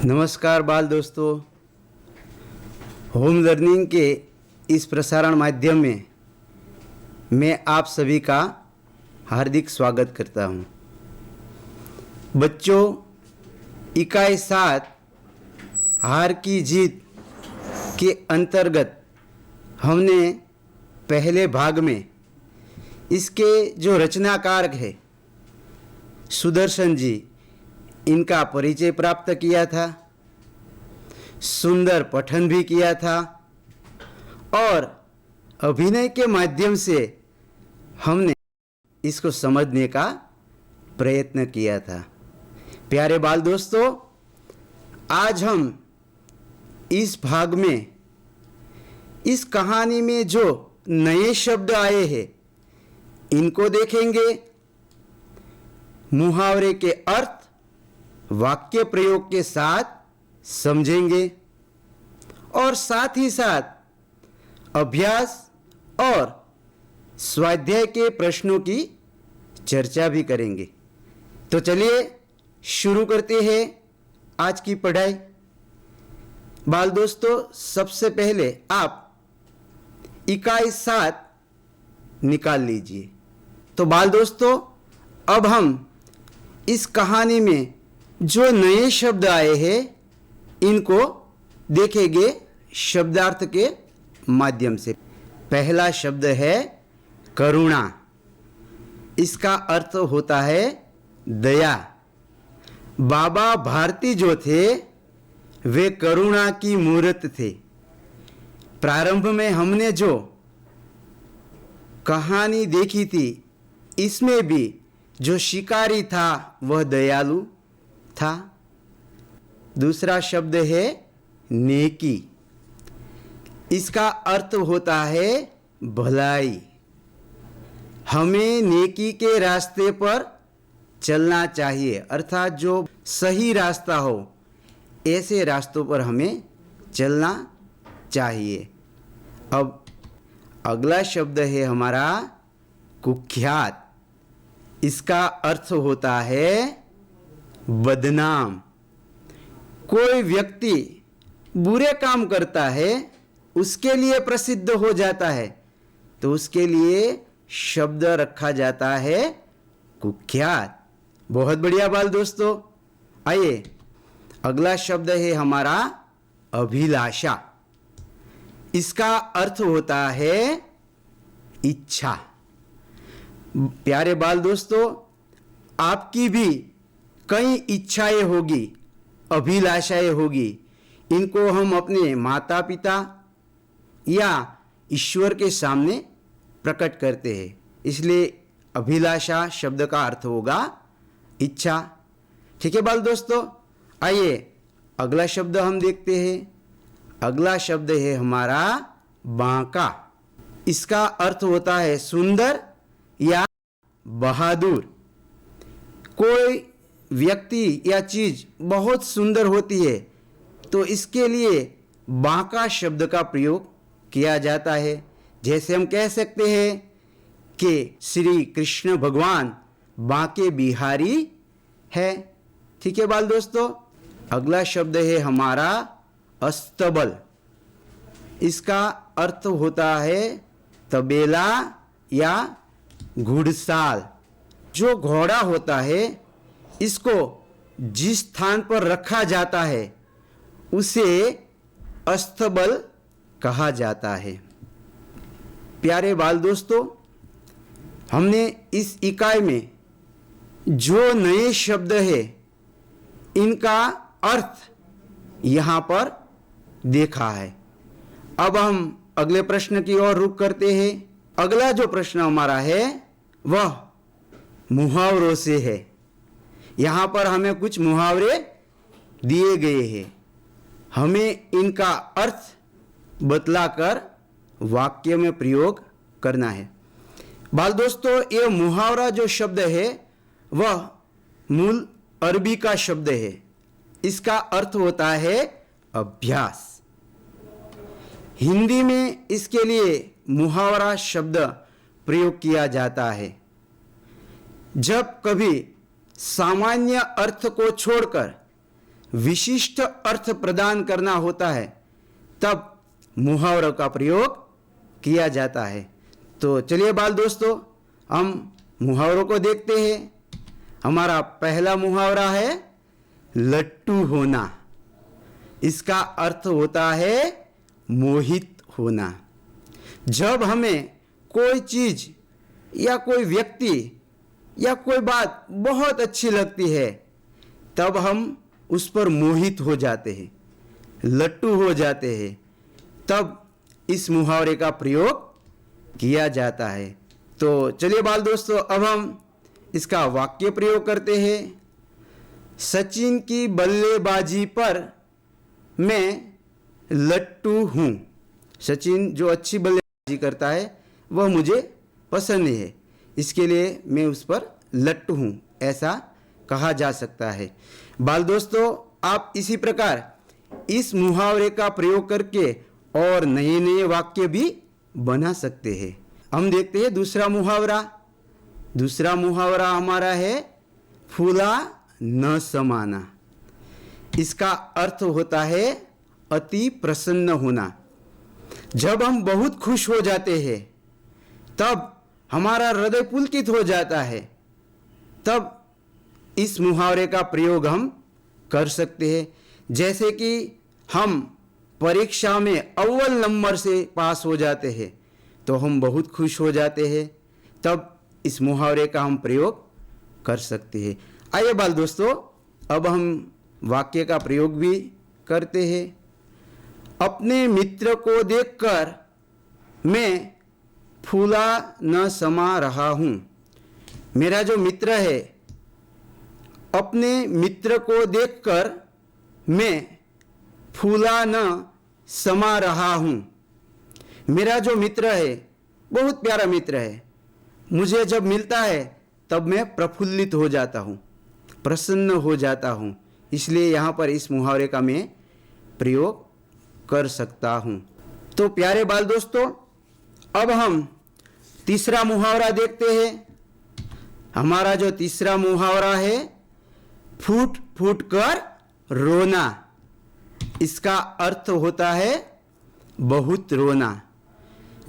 नमस्कार बाल दोस्तों, होम लर्निंग के इस प्रसारण माध्यम में मैं आप सभी का हार्दिक स्वागत करता हूं। बच्चों, इकाई 7 हार की जीत के अंतर्गत हमने पहले भाग में इसके जो रचनाकार है सुदर्शन जी, इनका परिचय प्राप्त किया था, सुंदर पठन भी किया था और अभिनय के माध्यम से हमने इसको समझने का प्रयत्न किया था। प्यारे बाल दोस्तों, आज हम इस भाग में इस कहानी में जो नए शब्द आए हैं इनको देखेंगे, मुहावरे के अर्थ वाक्य प्रयोग के साथ समझेंगे और साथ ही साथ अभ्यास और स्वाध्याय के प्रश्नों की चर्चा भी करेंगे। तो चलिए शुरू करते हैं आज की पढ़ाई। बाल दोस्तों, सबसे पहले आप इकाई 7 निकाल लीजिए। तो बाल दोस्तों, अब हम इस कहानी में जो नए शब्द आए हैं इनको देखेंगे शब्दार्थ के माध्यम से। पहला शब्द है करुणा। इसका अर्थ होता है दया। बाबा भारती जो थे वे करुणा की मूर्त थे। प्रारंभ में हमने जो कहानी देखी थी इसमें भी जो शिकारी था वह दयालु था। दूसरा शब्द है नेकी। इसका अर्थ होता है भलाई। हमें नेकी के रास्ते पर चलना चाहिए, अर्थात जो सही रास्ता हो ऐसे रास्तों पर हमें चलना चाहिए। अब अगला शब्द है हमारा कुख्यात। इसका अर्थ होता है बदनाम। कोई व्यक्ति बुरे काम करता है, उसके लिए प्रसिद्ध हो जाता है, तो उसके लिए शब्द रखा जाता है कुख्यात। बहुत बढ़िया बाल दोस्तों, आइए अगला शब्द है हमारा अभिलाषा। इसका अर्थ होता है इच्छा। प्यारे बाल दोस्तों, आपकी भी कई इच्छाएं होगी, अभिलाषाएं होगी। इनको हम अपने माता पिता या ईश्वर के सामने प्रकट करते हैं, इसलिए अभिलाषा शब्द का अर्थ होगा इच्छा। ठीक है बाल दोस्तों, आइए अगला शब्द हम देखते हैं। अगला शब्द है हमारा बांका। इसका अर्थ होता है सुंदर या बहादुर। कोई व्यक्ति या चीज बहुत सुंदर होती है तो इसके लिए बांका शब्द का प्रयोग किया जाता है। जैसे हम कह सकते हैं कि श्री कृष्ण भगवान बांके बिहारी है। ठीक है बाल दोस्तों, अगला शब्द है हमारा अस्तबल। इसका अर्थ होता है तबेला या घुड़साल। जो घोड़ा होता है इसको जिस स्थान पर रखा जाता है उसे अस्तबल कहा जाता है। प्यारे बाल दोस्तों, हमने इस इकाई में जो नए शब्द है इनका अर्थ यहाँ पर देखा है। अब हम अगले प्रश्न की ओर रुख करते हैं। अगला जो प्रश्न हमारा है वह मुहावरों से है। यहाँ पर हमें कुछ मुहावरे दिए गए हैं, हमें इनका अर्थ बतलाकर वाक्य में प्रयोग करना है। बाल दोस्तों, ये मुहावरा जो शब्द है वह मूल अरबी का शब्द है। इसका अर्थ होता है अभ्यास। हिंदी में इसके लिए मुहावरा शब्द प्रयोग किया जाता है जब कभी सामान्य अर्थ को छोड़कर विशिष्ट अर्थ प्रदान करना होता है तब मुहावरों का प्रयोग किया जाता है। तो चलिए बाल दोस्तों, हम मुहावरों को देखते हैं। हमारा पहला मुहावरा है लट्टू होना। इसका अर्थ होता है मोहित होना। जब हमें कोई चीज या कोई व्यक्ति या कोई बात बहुत अच्छी लगती है तब हम उस पर मोहित हो जाते हैं, लट्टू हो जाते हैं, तब इस मुहावरे का प्रयोग किया जाता है। तो चलिए बाल दोस्तों, अब हम इसका वाक्य प्रयोग करते हैं। सचिन की बल्लेबाजी पर मैं लट्टू हूँ। सचिन जो अच्छी बल्लेबाजी करता है वह मुझे पसंद है, इसके लिए मैं उस पर लट्टू हूँ, ऐसा कहा जा सकता है। बाल दोस्तों, आप इसी प्रकार इस मुहावरे का प्रयोग करके और नए नए वाक्य भी बना सकते हैं। हम देखते हैं दूसरा मुहावरा। दूसरा मुहावरा हमारा है फूला न समाना। इसका अर्थ होता है अति प्रसन्न होना। जब हम बहुत खुश हो जाते हैं तब हमारा हृदय पुलकित हो जाता है, तब इस मुहावरे का प्रयोग हम कर सकते हैं। जैसे कि हम परीक्षा में अव्वल नंबर से पास हो जाते हैं तो हम बहुत खुश हो जाते हैं, तब इस मुहावरे का हम प्रयोग कर सकते हैं। आइए बाल दोस्तों, अब हम वाक्य का प्रयोग भी करते हैं। अपने मित्र को देखकर मैं फूला न समा रहा हूँ। मेरा जो मित्र है, अपने मित्र को देखकर मैं फूला न समा रहा हूँ। मेरा जो मित्र है बहुत प्यारा मित्र है, मुझे जब मिलता है तब मैं प्रफुल्लित हो जाता हूँ, प्रसन्न हो जाता हूँ, इसलिए यहाँ पर इस मुहावरे का मैं प्रयोग कर सकता हूँ। तो प्यारे बाल दोस्तों, अब हम तीसरा मुहावरा देखते हैं। हमारा जो तीसरा मुहावरा है फूट फूट कर रोना। इसका अर्थ होता है बहुत रोना।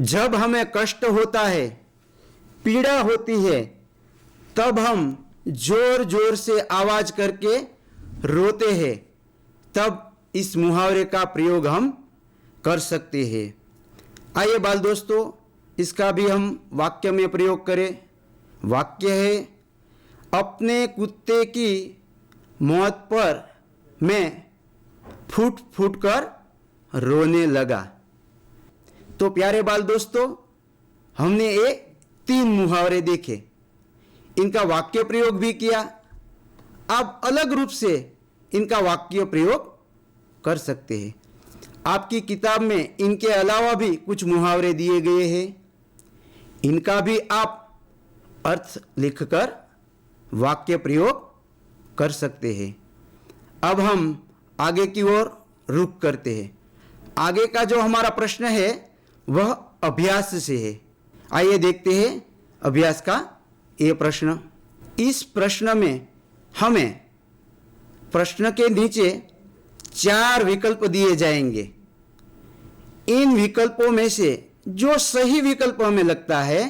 जब हमें कष्ट होता है, पीड़ा होती है, तब हम जोर जोर से आवाज करके रोते हैं, तब इस मुहावरे का प्रयोग हम कर सकते हैं। आइए बाल दोस्तों, इसका भी हम वाक्य में प्रयोग करें। वाक्य है अपने कुत्ते की मौत पर मैं फूट फूट कर रोने लगा। तो प्यारे बाल दोस्तों, हमने ये 3 मुहावरे देखे, इनका वाक्य प्रयोग भी किया। आप अलग रूप से इनका वाक्य प्रयोग कर सकते हैं। आपकी किताब में इनके अलावा भी कुछ मुहावरे दिए गए हैं, इनका भी आप अर्थ लिखकर वाक्य प्रयोग कर सकते हैं। अब हम आगे की ओर रुख करते हैं। आगे का जो हमारा प्रश्न है वह अभ्यास से है। आइए देखते हैं अभ्यास का ये प्रश्न। इस प्रश्न में हमें प्रश्न के नीचे 4 विकल्प दिए जाएंगे। इन विकल्पों में से जो सही विकल्प हमें लगता है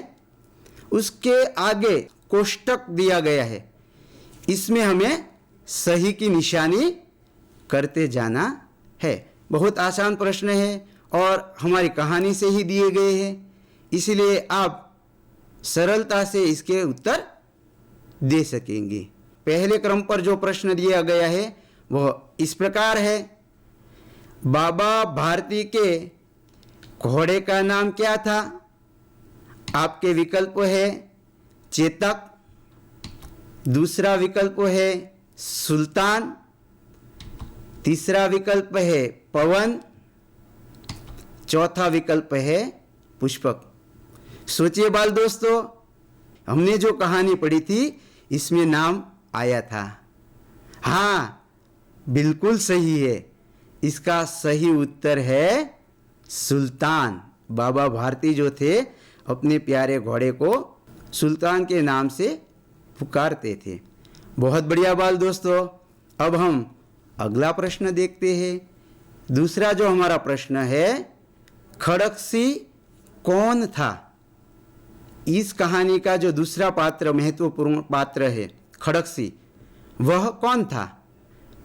उसके आगे कोष्टक दिया गया है, इसमें हमें सही की निशानी करते जाना है। बहुत आसान प्रश्न है और हमारी कहानी से ही दिए गए हैं, इसलिए आप सरलता से इसके उत्तर दे सकेंगे। पहले क्रम पर जो प्रश्न दिया गया है वह इस प्रकार है। बाबा भारती के घोड़े का नाम क्या था? आपके विकल्प है चेतक, दूसरा विकल्प है सुल्तान, तीसरा विकल्प है पवन, चौथा विकल्प है पुष्पक। सोचिए बाल दोस्तों, हमने जो कहानी पढ़ी थी इसमें नाम आया था। हाँ, बिल्कुल सही है। इसका सही उत्तर है सुल्तान। बाबा भारती जो थे अपने प्यारे घोड़े को सुल्तान के नाम से पुकारते थे। बहुत बढ़िया बाल दोस्तों, अब हम अगला प्रश्न देखते हैं। दूसरा जो हमारा प्रश्न है, खड़गसिंह कौन था? इस कहानी का जो दूसरा पात्र, महत्वपूर्ण पात्र है खड़गसिंह, वह कौन था?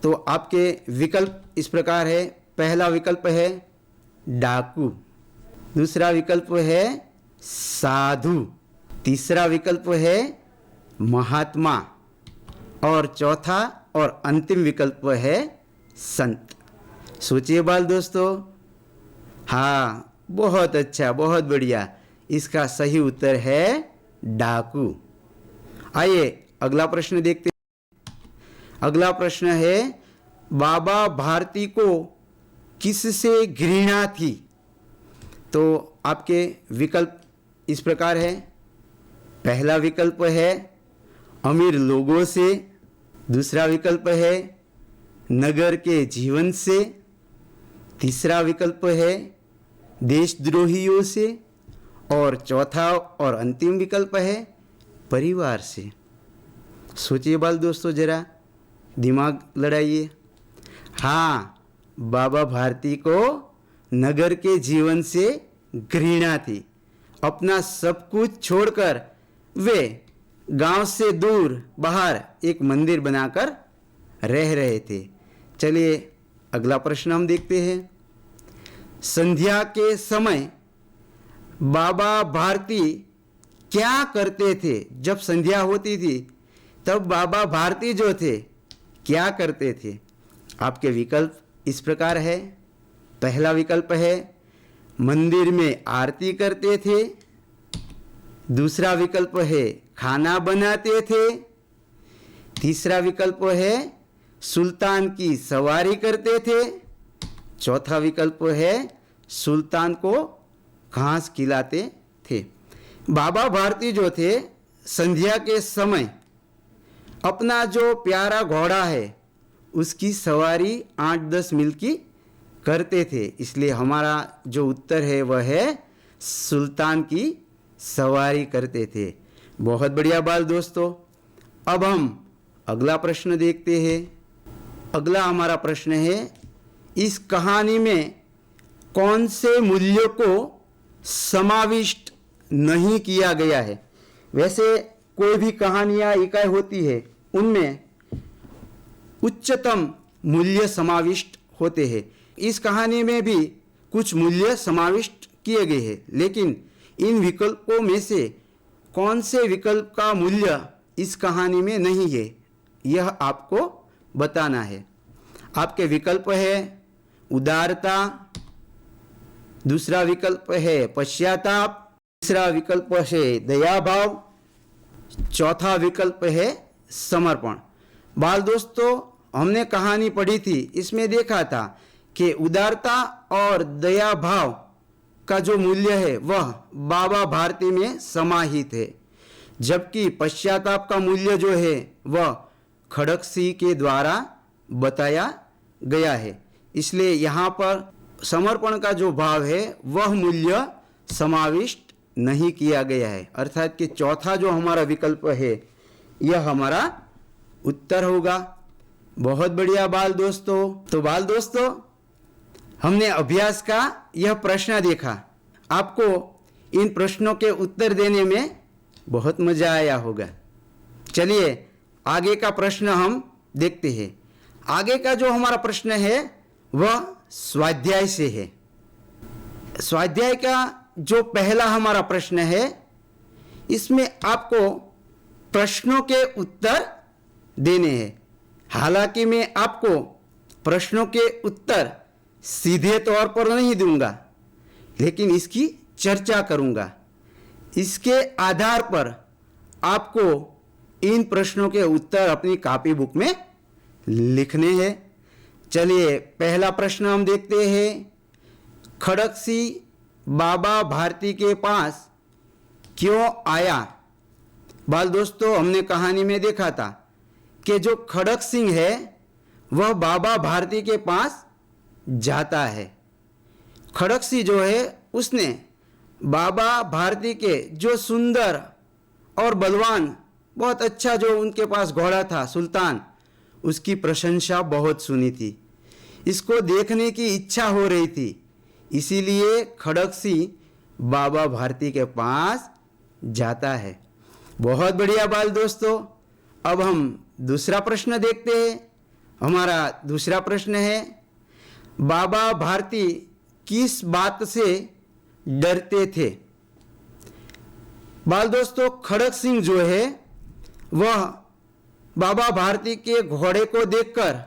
तो आपके विकल्प इस प्रकार है। पहला विकल्प है डाकू, दूसरा विकल्प है साधु, तीसरा विकल्प है महात्मा, और चौथा और अंतिम विकल्प है संत। सोचिए बाल दोस्तों। हाँ, बहुत अच्छा, बहुत बढ़िया। इसका सही उत्तर है डाकू। आइए अगला प्रश्न देखते हैं। अगला प्रश्न है, बाबा भारती को किससे घृणा थी? तो आपके विकल्प इस प्रकार है। पहला विकल्प है अमीर लोगों से, दूसरा विकल्प है नगर के जीवन से, तीसरा विकल्प है देशद्रोहियों से, और चौथा और अंतिम विकल्प है परिवार से। सोचिए बाल दोस्तों, जरा दिमाग लड़ाइए। हाँ, बाबा भारती को नगर के जीवन से घृणा थी। अपना सब कुछ छोड़कर वे गांव से दूर बाहर एक मंदिर बनाकर रह रहे थे। चलिए अगला प्रश्न हम देखते हैं। संध्या के समय बाबा भारती क्या करते थे? जब संध्या होती थी तब बाबा भारती जो थे क्या करते थे? आपके विकल्प इस प्रकार है। पहला विकल्प है मंदिर में आरती करते थे, दूसरा विकल्प है खाना बनाते थे, तीसरा विकल्प है सुल्तान की सवारी करते थे, चौथा विकल्प है सुल्तान को घास खिलाते थे। बाबा भारती जो थे संध्या के समय अपना जो प्यारा घोड़ा है उसकी सवारी 8-10 मील की करते थे। इसलिए हमारा जो उत्तर है वह है सुल्तान की सवारी करते थे। बहुत बढ़िया बाल दोस्तों। अब हम अगला प्रश्न देखते हैं। अगला हमारा प्रश्न है, इस कहानी में कौन से मूल्यों को समाविष्ट नहीं किया गया है? वैसे कोई भी कहानियाँ इकाई होती है उनमें उच्चतम मूल्य समाविष्ट होते हैं। इस कहानी में भी कुछ मूल्य समाविष्ट किए गए हैं, लेकिन इन विकल्पों में से कौन से विकल्प का मूल्य इस कहानी में नहीं है, यह आपको बताना है। आपके विकल्प है उदारता, दूसरा विकल्प है पश्चाताप, तीसरा विकल्प है दया भाव, चौथा विकल्प है समर्पण। बाल दोस्तों, हमने कहानी पढ़ी थी, इसमें देखा था कि उदारता और दया भाव का जो मूल्य है वह बाबा भारती में समाहित है, जबकि पश्चाताप का मूल्य जो है वह खड़गसिंह के द्वारा बताया गया है। इसलिए यहाँ पर समर्पण का जो भाव है वह मूल्य समाविष्ट नहीं किया गया है, अर्थात कि चौथा जो हमारा विकल्प है यह हमारा उत्तर होगा। बहुत बढ़िया बाल दोस्तों। तो बाल दोस्तों, हमने अभ्यास का यह प्रश्न देखा। आपको इन प्रश्नों के उत्तर देने में बहुत मजा आया होगा। चलिए आगे का प्रश्न हम देखते हैं। आगे का जो हमारा प्रश्न है वह स्वाध्याय से है। स्वाध्याय का जो पहला हमारा प्रश्न है, इसमें आपको प्रश्नों के उत्तर देने हैं। हालांकि मैं आपको प्रश्नों के उत्तर सीधे तौर पर नहीं दूंगा, लेकिन इसकी चर्चा करूंगा। इसके आधार पर आपको इन प्रश्नों के उत्तर अपनी कॉपी बुक में लिखने हैं। चलिए पहला प्रश्न हम देखते हैं। खड़गसिंह बाबा भारती के पास क्यों आया? बाल दोस्तों, हमने कहानी में देखा था कि जो खड़गसिंह है वह बाबा भारती के पास जाता है। खड़गसिंह जो है उसने बाबा भारती के जो सुंदर और बलवान, बहुत अच्छा जो उनके पास घोड़ा था सुल्तान, उसकी प्रशंसा बहुत सुनी थी। इसको देखने की इच्छा हो रही थी, इसीलिए खड़क सिंह बाबा भारती के पास जाता है। बहुत बढ़िया बाल दोस्तों, अब हम दूसरा प्रश्न देखते हैं। हमारा दूसरा प्रश्न है, बाबा भारती किस बात से डरते थे? बाल दोस्तों, खड़क सिंह जो है वह बाबा भारती के घोड़े को देखकर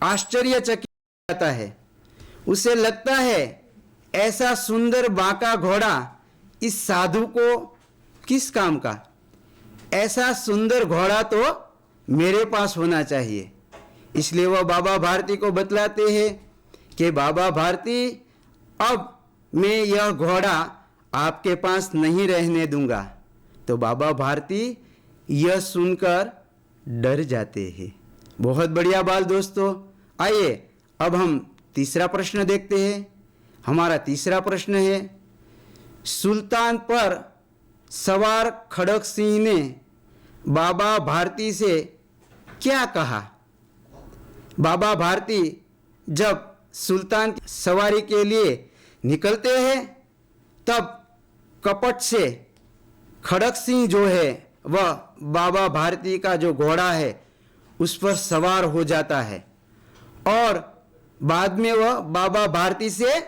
आश्चर्यचकित हो जाता है। उसे लगता है ऐसा सुंदर बांका घोड़ा इस साधु को किस काम का? ऐसा सुंदर घोड़ा तो मेरे पास होना चाहिए। इसलिए वह बाबा भारती को बतलाते हैं कि बाबा भारती, अब मैं यह घोड़ा आपके पास नहीं रहने दूंगा। तो बाबा भारती यह सुनकर डर जाते हैं। बहुत बढ़िया बाल दोस्तों, आइए अब हम तीसरा प्रश्न देखते हैं। हमारा तीसरा प्रश्न है, सुल्तान पर सवार खड़क सिंह ने बाबा भारती से क्या कहा? बाबा भारती जब सुल्तान की सवारी के लिए निकलते हैं, तब कपट से खड़क सिंह जो है वह बाबा भारती का जो घोड़ा है उस पर सवार हो जाता है और बाद में वह बाबा भारती से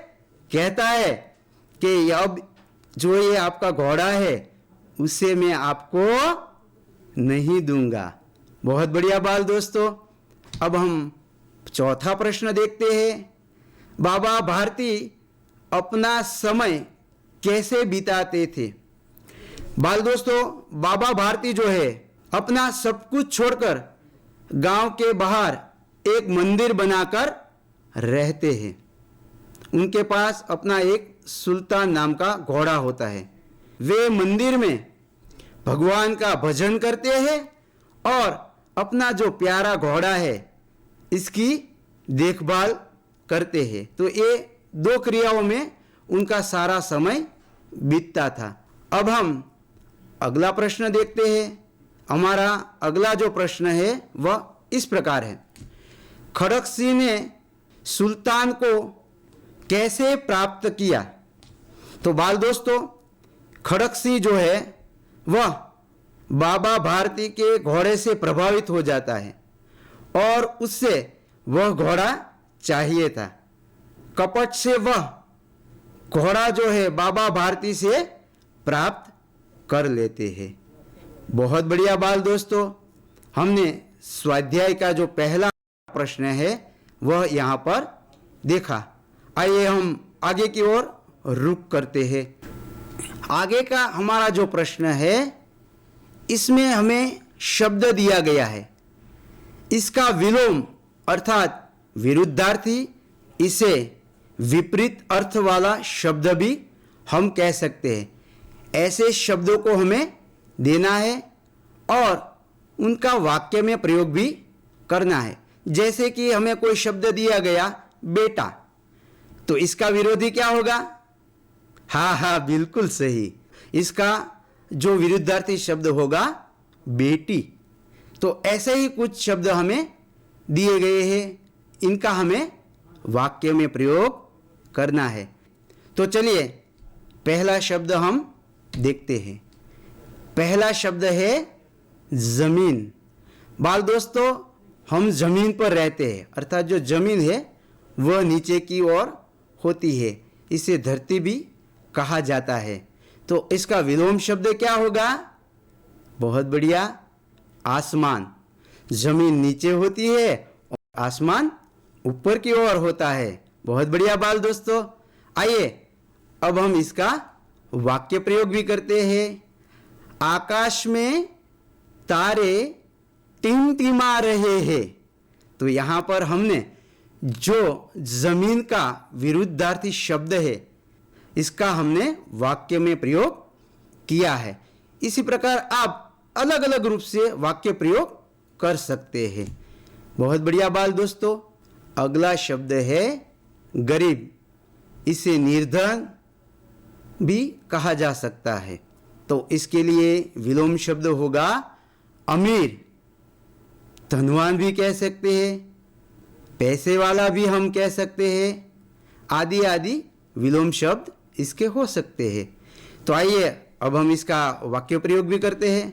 कहता है कि अब जो ये आपका घोड़ा है उसे मैं आपको नहीं दूंगा। बहुत बढ़िया बाल दोस्तों, अब हम चौथा प्रश्न देखते हैं। बाबा भारती अपना समय कैसे बिताते थे? बाल दोस्तों, बाबा भारती जो है अपना सब कुछ छोड़कर गांव के बाहर एक मंदिर बनाकर रहते हैं। उनके पास अपना एक सुल्तान नाम का घोड़ा होता है। वे मंदिर में भगवान का भजन करते हैं और अपना जो प्यारा घोड़ा है इसकी देखभाल करते हैं। तो ये दो क्रियाओं में उनका सारा समय बीतता था। अब हम अगला प्रश्न देखते हैं। हमारा अगला जो प्रश्न है वह इस प्रकार है, खड़क सिंह ने सुल्तान को कैसे प्राप्त किया? तो बाल दोस्तों, खड़क सिंह जो है वह बाबा भारती के घोड़े से प्रभावित हो जाता है और उससे वह घोड़ा चाहिए था। कपट से वह घोड़ा जो है बाबा भारती से प्राप्त कर लेते हैं। बहुत बढ़िया बाल दोस्तों, हमने स्वाध्याय का जो पहला प्रश्न है वह यहाँ पर देखा। आइए हम आगे की ओर रुख करते हैं। आगे का हमारा जो प्रश्न है इसमें हमें शब्द दिया गया है, इसका विलोम अर्थात विरुद्धार्थी, इसे विपरीत अर्थ वाला शब्द भी हम कह सकते हैं। ऐसे शब्दों को हमें देना है और उनका वाक्य में प्रयोग भी करना है। जैसे कि हमें कोई शब्द दिया गया बेटा, तो इसका विरोधी क्या होगा? हाँ, बिल्कुल सही, इसका जो विरुद्धार्थी शब्द होगा बेटी। तो ऐसे ही कुछ शब्द हमें दिए गए हैं, इनका हमें वाक्य में प्रयोग करना है। तो चलिए पहला शब्द हम देखते हैं। पहला शब्द है जमीन। बाल दोस्तों, हम जमीन पर रहते हैं, अर्थात जो जमीन है वह नीचे की ओर होती है, इसे धरती भी कहा जाता है। तो इसका विलोम शब्द क्या होगा? बहुत बढ़िया, आसमान। जमीन नीचे होती है और आसमान ऊपर की ओर होता है। बहुत बढ़िया बाल दोस्तों, आइए अब हम इसका वाक्य प्रयोग भी करते हैं। आकाश में तारे टिमटिमा रहे हैं। तो यहाँ पर हमने जो जमीन का विरुद्धार्थी शब्द है इसका हमने वाक्य में प्रयोग किया है। इसी प्रकार आप अलग अलग रूप से वाक्य प्रयोग कर सकते हैं। बहुत बढ़िया बाल दोस्तों, अगला शब्द है गरीब। इसे निर्धन भी कहा जा सकता है। तो इसके लिए विलोम शब्द होगा अमीर। धनवान भी कह सकते हैं, पैसे वाला भी हम कह सकते हैं, आदि आदि विलोम शब्द इसके हो सकते हैं। तो आइए अब हम इसका वाक्य प्रयोग भी करते हैं।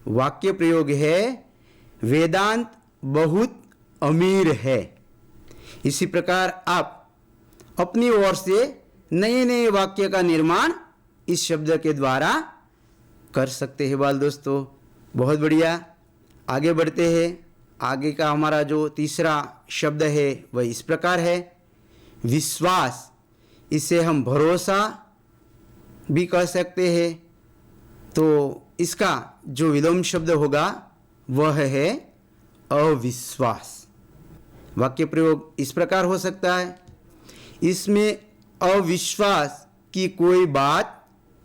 वाक्य प्रयोग है वेदांत बहुत अमीर है। इसी प्रकार आप अपनी ओर से नए नए वाक्य का निर्माण इस शब्द के द्वारा कर सकते हैं बाल दोस्तों। बहुत बढ़िया, आगे बढ़ते हैं। आगे का हमारा जो तीसरा शब्द है वह इस प्रकार है विश्वास। इसे हम भरोसा भी कह सकते हैं। तो इसका जो विलोम शब्द होगा वह है अविश्वास। वाक्य प्रयोग इस प्रकार हो सकता है, इसमें अविश्वास की कोई बात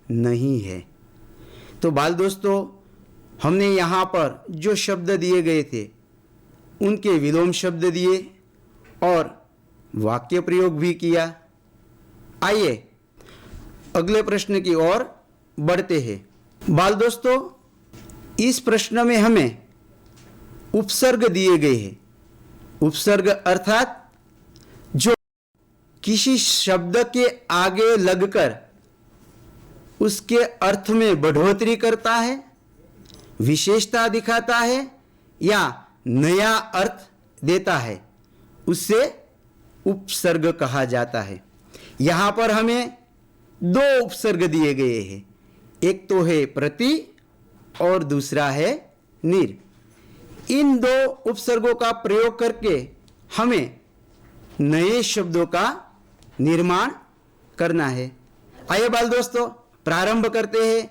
नहीं है। तो बाल दोस्तों, हमने यहाँ पर जो शब्द दिए गए थे उनके विलोम शब्द दिए और वाक्य प्रयोग भी किया। आइए अगले प्रश्न की ओर बढ़ते हैं। बाल दोस्तों, इस प्रश्न में हमें उपसर्ग दिए गए हैं। उपसर्ग अर्थात जो किसी शब्द के आगे लगकर उसके अर्थ में बढ़ोतरी करता है, विशेषता दिखाता है या नया अर्थ देता है, उससे उपसर्ग कहा जाता है। यहाँ पर हमें दो उपसर्ग दिए गए हैं, एक तो है प्रति और दूसरा है निर। इन दो उपसर्गों का प्रयोग करके हमें नए शब्दों का निर्माण करना है। आइए बाल दोस्तों, प्रारंभ करते हैं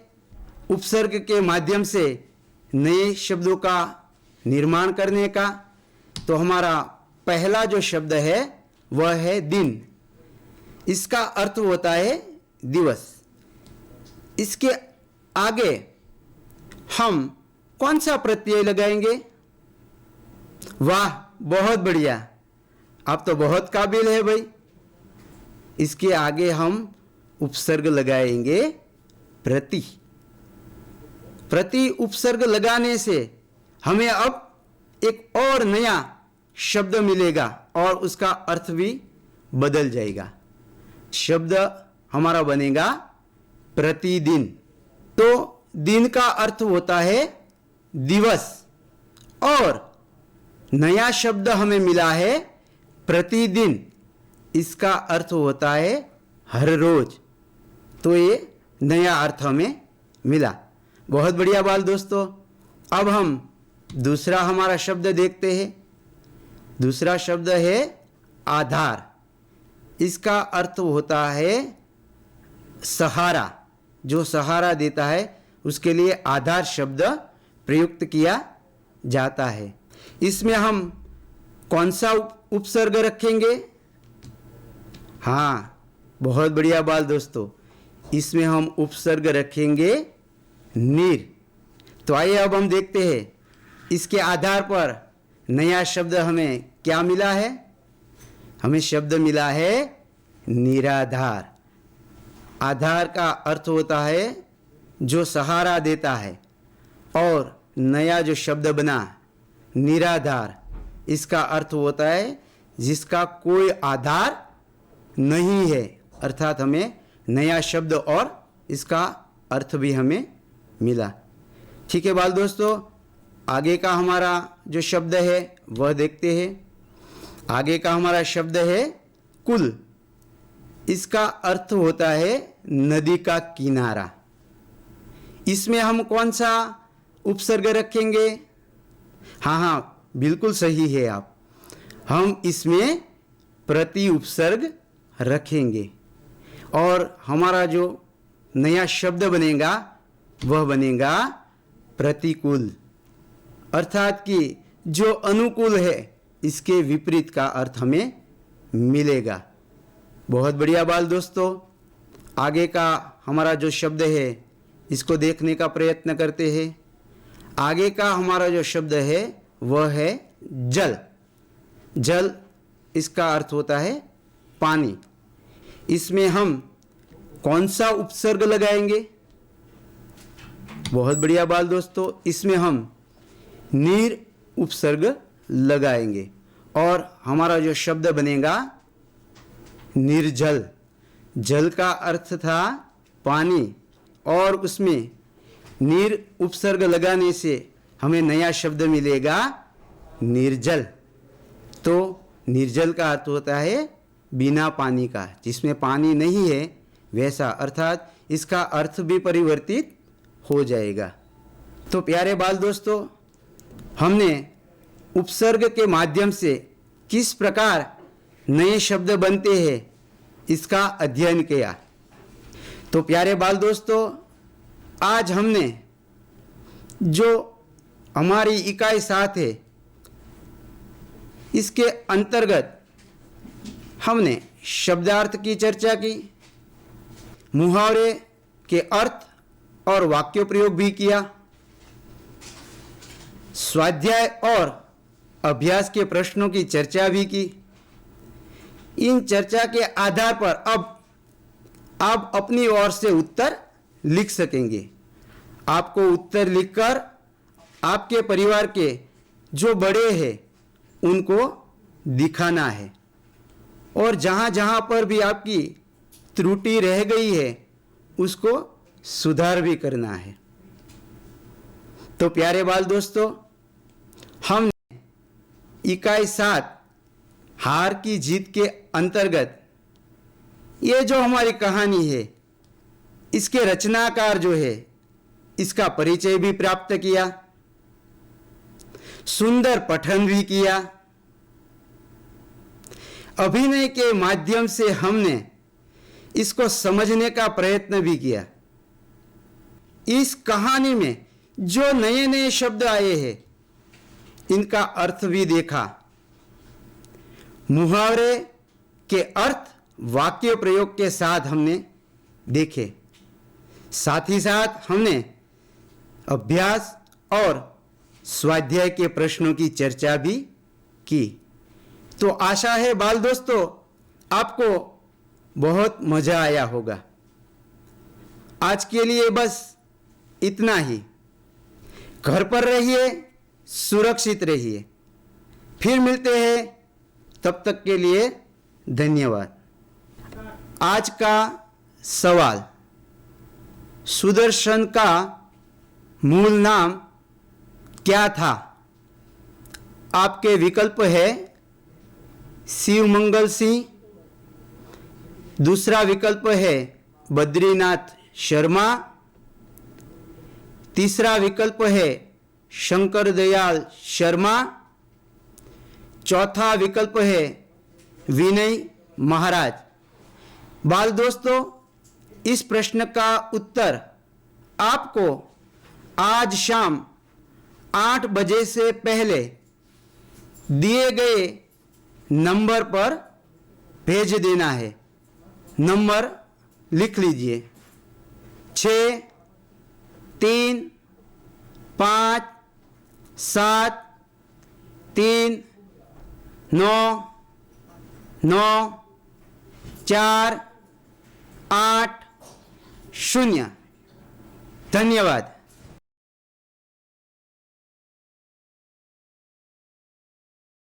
उपसर्ग के माध्यम से नए शब्दों का निर्माण करने का। तो हमारा पहला जो शब्द है वह है दिन। इसका अर्थ होता है दिवस। इसके आगे हम कौन सा प्रत्यय लगाएंगे? वाह, बहुत बढ़िया, आप तो बहुत काबिल है भाई। इसके आगे हम उपसर्ग लगाएंगे प्रति। प्रति उपसर्ग लगाने से हमें अब एक और नया शब्द मिलेगा और उसका अर्थ भी बदल जाएगा। शब्द हमारा बनेगा प्रतिदिन। तो दिन का अर्थ होता है दिवस और नया शब्द हमें मिला है प्रतिदिन। इसका अर्थ होता है हर रोज। तो ये नया अर्थ हमें मिला। बहुत बढ़िया बाल दोस्तों, अब हम दूसरा हमारा शब्द देखते हैं। दूसरा शब्द है आधार। इसका अर्थ होता है सहारा। जो सहारा देता है उसके लिए आधार शब्द प्रयुक्त किया जाता है। इसमें हम कौन सा उपसर्ग रखेंगे? हाँ, बहुत बढ़िया बाल दोस्तों, इसमें हम उपसर्ग रखेंगे निर। तो आइए अब हम देखते हैं इसके आधार पर नया शब्द हमें क्या मिला है। हमें शब्द मिला है निराधार। आधार का अर्थ होता है जो सहारा देता है और नया जो शब्द बना निराधार, इसका अर्थ होता है जिसका कोई आधार नहीं है। अर्थात हमें नया शब्द और इसका अर्थ भी हमें मिला। ठीक है बाल दोस्तों, आगे का हमारा जो शब्द है वह देखते हैं। आगे का हमारा शब्द है कुल। इसका अर्थ होता है नदी का किनारा। इसमें हम कौन सा उपसर्ग रखेंगे? हाँ, बिल्कुल सही है आप। हम इसमें प्रति उपसर्ग रखेंगे और हमारा जो नया शब्द बनेगा वह बनेगा प्रतिकूल। अर्थात कि जो अनुकूल है इसके विपरीत का अर्थ हमें मिलेगा। बहुत बढ़िया बाल दोस्तों, आगे का हमारा जो शब्द है इसको देखने का प्रयत्न करते हैं। आगे का हमारा जो शब्द है वह है जल। जल, इसका अर्थ होता है पानी। इसमें हम कौन सा उपसर्ग लगाएंगे? बहुत बढ़िया बाल दोस्तों, इसमें हम नीर उपसर्ग लगाएंगे और हमारा जो शब्द बनेगा निर्जल। जल का अर्थ था पानी और उसमें निर उपसर्ग लगाने से हमें नया शब्द मिलेगा निर्जल। तो निर्जल का अर्थ होता है बिना पानी का, जिसमें पानी नहीं है वैसा, अर्थात इसका अर्थ भी परिवर्तित हो जाएगा। तो प्यारे बाल दोस्तों, हमने उपसर्ग के माध्यम से किस प्रकार नए शब्द बनते हैं इसका अध्ययन किया। तो प्यारे बाल दोस्तों, आज हमने जो हमारी इकाई 7 है इसके अंतर्गत हमने शब्दार्थ की चर्चा की, मुहावरे के अर्थ और वाक्य प्रयोग भी किया, स्वाध्याय और अभ्यास के प्रश्नों की चर्चा भी की। इन चर्चा के आधार पर अब आप अपनी ओर से उत्तर लिख सकेंगे। आपको उत्तर लिखकर आपके परिवार के जो बड़े हैं उनको दिखाना है और जहाँ जहाँ पर भी आपकी त्रुटि रह गई है उसको सुधार भी करना है। तो प्यारे बाल दोस्तों, हमने इकाई 7 हार की जीत के अंतर्गत ये जो हमारी कहानी है इसके रचनाकार जो है इसका परिचय भी प्राप्त किया, सुंदर पठन भी किया। अभिनय के माध्यम से हमने इसको समझने का प्रयत्न भी किया। इस कहानी में जो नए नए शब्द आए हैं इनका अर्थ भी देखा, मुहावरे के अर्थ वाक्य प्रयोग के साथ हमने देखे। साथ ही साथ हमने अभ्यास और स्वाध्याय के प्रश्नों की चर्चा भी की। तो आशा है बाल दोस्तों आपको बहुत मजा आया होगा। आज के लिए बस इतना ही। घर पर रहिए, सुरक्षित रहिए। फिर मिलते हैं, तब तक के लिए धन्यवाद। आज का सवाल, सुदर्शन का मूल नाम क्या था? आपके विकल्प है शिवमंगल सिंह, दूसरा विकल्प है बद्रीनाथ शर्मा, तीसरा विकल्प है शंकर दयाल शर्मा, चौथा विकल्प है विनय महाराज। बाल दोस्तों, इस प्रश्न का उत्तर आपको आज शाम 8 बजे से पहले दिए गए नंबर पर भेज देना है। नंबर लिख लीजिए 6 3 5 7 3 9 9 4 8 0। धन्यवाद।